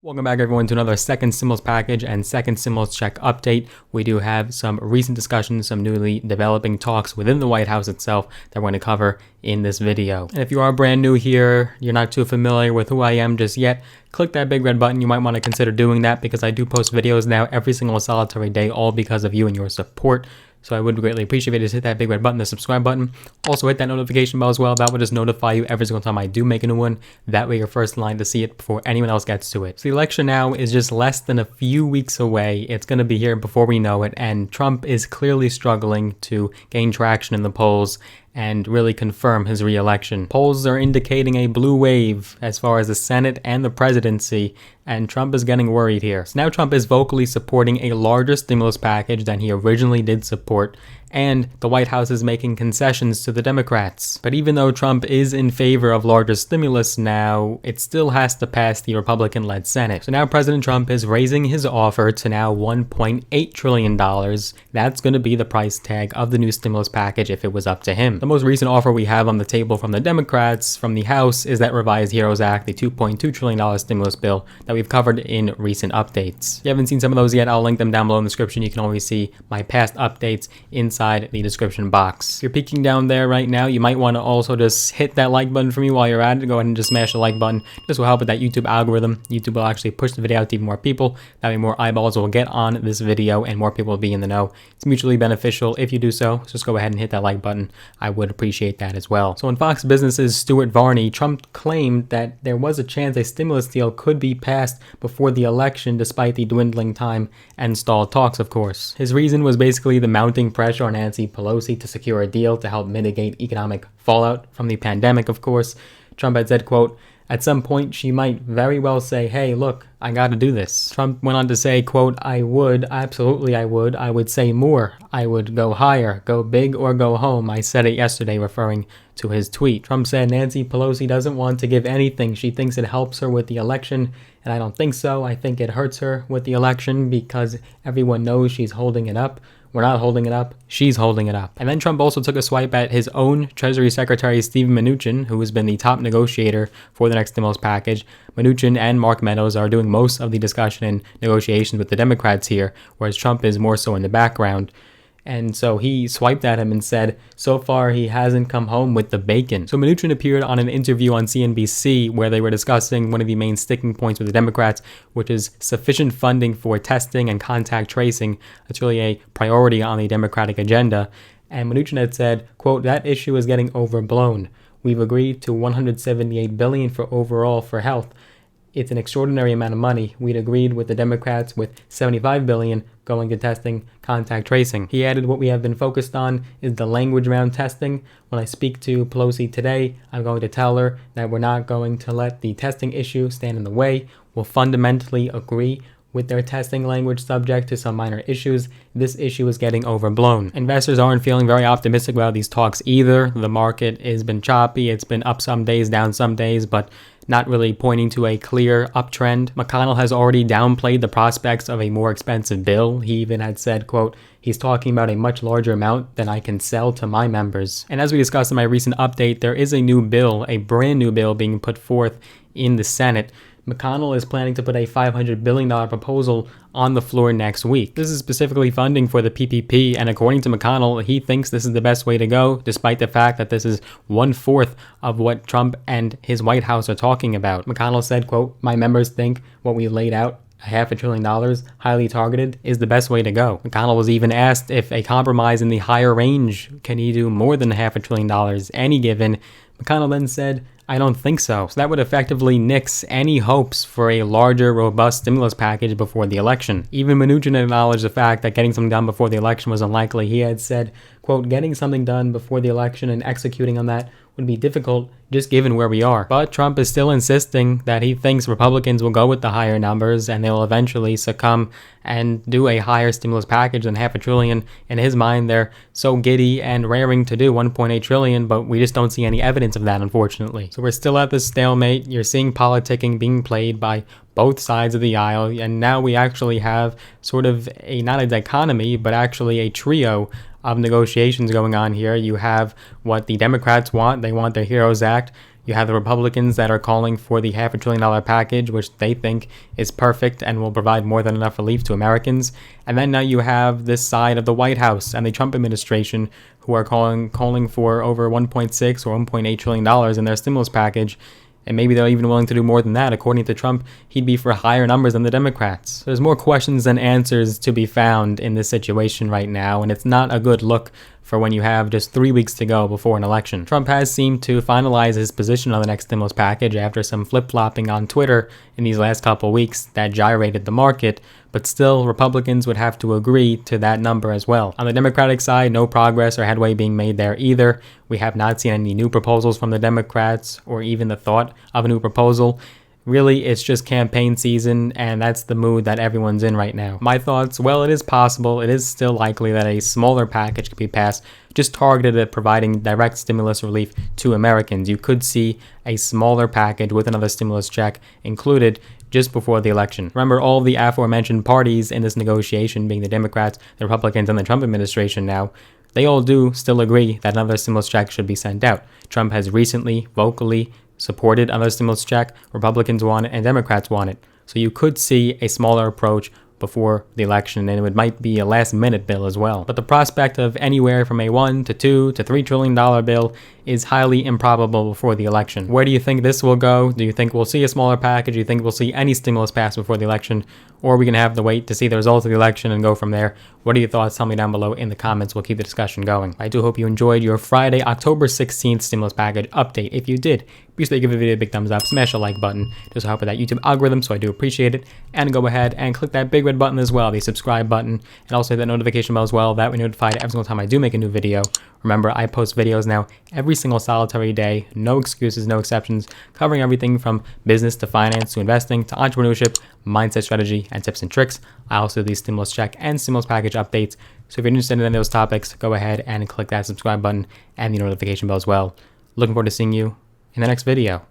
Welcome back everyone to another second stimulus package and second stimulus check update. We do have some recent discussions, some newly developing talks within the White House itself that we're going to cover in this video. And if you are brand new here, you're not too familiar with who I am just yet, click that big red button. You might want to consider doing that because I do post videos now every single solitary day, all because of you and your support. So I would greatly appreciate it. Just hit that big red button, the subscribe button. Also hit that notification bell as well. That will just notify you every single time I do make a new one. That way you're first in line to see it before anyone else gets to it. So the election now is just less than a few weeks away. It's going to be here before we know it. And Trump is clearly struggling to gain traction in the polls and really confirm his re-election. Polls are indicating a blue wave as far as the Senate and the presidency, and Trump is getting worried here. So now Trump is vocally supporting a larger stimulus package than he originally did support, and the White House is making concessions to the Democrats. But even though Trump is in favor of larger stimulus now, it still has to pass the Republican-led Senate. So now President Trump is raising his offer to now $1.8 trillion. That's going to be the price tag of the new stimulus package if it was up to him. The most recent offer we have on the table from the Democrats, from the House, is that revised HEROES Act, the $2.2 trillion stimulus bill that we've covered in recent updates. If you haven't seen some of those yet, I'll link them down below in the description. You can always see my past updates inside the description box. If you're peeking down there right now, you might want to also just hit that like button for me while you're at it. Go ahead and just smash the like button. This will help with that YouTube algorithm. YouTube will actually push the video out to even more people. That way more eyeballs will get on this video and more people will be in the know. It's mutually beneficial if you do so. So just go ahead and hit that like button. I would appreciate that as well. So in Fox Business's Stuart Varney, Trump claimed that there was a chance a stimulus deal could be passed before the election despite the dwindling time and stalled talks, of course. His reason was basically the mounting pressure on Nancy Pelosi to secure a deal to help mitigate economic fallout from the pandemic, of course. Trump had said, quote, "At some point, she might very well say, hey, look, I gotta do this." Trump went on to say, quote, "I would, absolutely I would say more. I would go higher, go big or go home. I said it yesterday," referring to his tweet. Trump said Nancy Pelosi doesn't want to give anything. She thinks it helps her with the election, and I don't think so. I think it hurts her with the election because everyone knows she's holding it up. We're not holding it up, she's holding it up. And then Trump also took a swipe at his own Treasury Secretary Steven Mnuchin, who has been the top negotiator for the next stimulus package. Mnuchin and Mark Meadows are doing most of the discussion and negotiations with the Democrats here, whereas Trump is more so in the background. And so he swiped at him and said, so far he hasn't come home with the bacon. So Mnuchin appeared on an interview on CNBC where they were discussing one of the main sticking points with the Democrats, which is sufficient funding for testing and contact tracing. That's really a priority on the Democratic agenda. And Mnuchin had said, quote, "That issue is getting overblown. We've agreed to $178 billion for overall for health. It's an extraordinary amount of money. We'd agreed with the Democrats with $75 billion going to testing, contact tracing." He added, "What we have been focused on is the language around testing. When I speak to Pelosi today, I'm going to tell her that we're not going to let the testing issue stand in the way. We'll fundamentally agree with their testing language subject to some minor issues. This issue is getting overblown." Investors aren't feeling very optimistic about these talks either. The market has been choppy. It's been up some days, down some days, but not really pointing to a clear uptrend. McConnell has already downplayed the prospects of a more expensive bill. He even had said, quote, "He's talking about a much larger amount than I can sell to my members." And as we discussed in my recent update, there is a new bill, a brand new bill being put forth in the Senate. McConnell is planning to put a $500 billion proposal on the floor next week. This is specifically funding for the PPP, and according to McConnell, he thinks this is the best way to go, despite the fact that this is 1/4 of what Trump and his White House are talking about. McConnell said, quote, "My members think what we laid out, $500 billion, highly targeted, is the best way to go." McConnell was even asked if a compromise in the higher range, can he do more than $500 billion any given? McConnell then said, "I don't think so." So that would effectively nix any hopes for a larger, robust stimulus package before the election. Even Mnuchin acknowledged the fact that getting something done before the election was unlikely. He had said, quote, "Getting something done before the election and executing on that would be difficult just given where we are." But Trump is still insisting that he thinks Republicans will go with the higher numbers and they will eventually succumb and do a higher stimulus package than $500 billion. In his mind, they're so giddy and raring to do $1.8 trillion, but we just don't see any evidence of that, unfortunately. So we're still at this stalemate. You're seeing politicking being played by both sides of the aisle, and now we actually have sort of not a dichotomy, but actually a trio of negotiations going on here. You have what the Democrats want. They want their HEROES Act. You have the Republicans that are calling for the $500 billion package, which they think is perfect and will provide more than enough relief to Americans. And then now you have this side of the White House and the Trump administration who are calling for over $1.6 or $1.8 trillion in their stimulus package. And maybe they're even willing to do more than that. According to Trump, he'd be for higher numbers than the Democrats. There's more questions than answers to be found in this situation right now, and it's not a good look for when you have just 3 weeks to go before an election. Trump has seemed to finalize his position on the next stimulus package after some flip-flopping on Twitter in these last couple weeks that gyrated the market, but still Republicans would have to agree to that number as well. On the Democratic side, no progress or headway being made there either. We have not seen any new proposals from the Democrats or even the thought of a new proposal. Really, it's just campaign season, and that's the mood that everyone's in right now. My thoughts, well, it is possible, it is still likely that a smaller package could be passed, just targeted at providing direct stimulus relief to Americans. You could see a smaller package with another stimulus check included just before the election. Remember, all the aforementioned parties in this negotiation, being the Democrats, the Republicans, and the Trump administration now, they all do still agree that another stimulus check should be sent out. Trump has recently, vocally, supported another stimulus check. Republicans want it and Democrats want it. So you could see a smaller approach before the election, and it might be a last-minute bill as well. But the prospect of anywhere from a $1 to $2 to $3 trillion bill is highly improbable before the election. Where do you think this will go? Do you think we'll see a smaller package? Do you think we'll see any stimulus passed before the election? Or are we going to have to wait to see the results of the election and go from there? What are your thoughts? Tell me down below in the comments. We'll keep the discussion going. I do hope you enjoyed your Friday, October 16th stimulus package update. If you did, be sure to give the video a big thumbs up, smash the like button, just to help with that YouTube algorithm, so I do appreciate it. And go ahead and click that big red button as well, the subscribe button, and also hit that notification bell as well. That way you're notified every single time I do make a new video. Remember, I post videos now every single solitary day, no excuses, no exceptions, covering everything from business to finance to investing to entrepreneurship, mindset strategy, and tips and tricks. I also do these stimulus check and stimulus package updates. So if you're interested in any of those topics, go ahead and click that subscribe button and the notification bell as well. Looking forward to seeing you in the next video.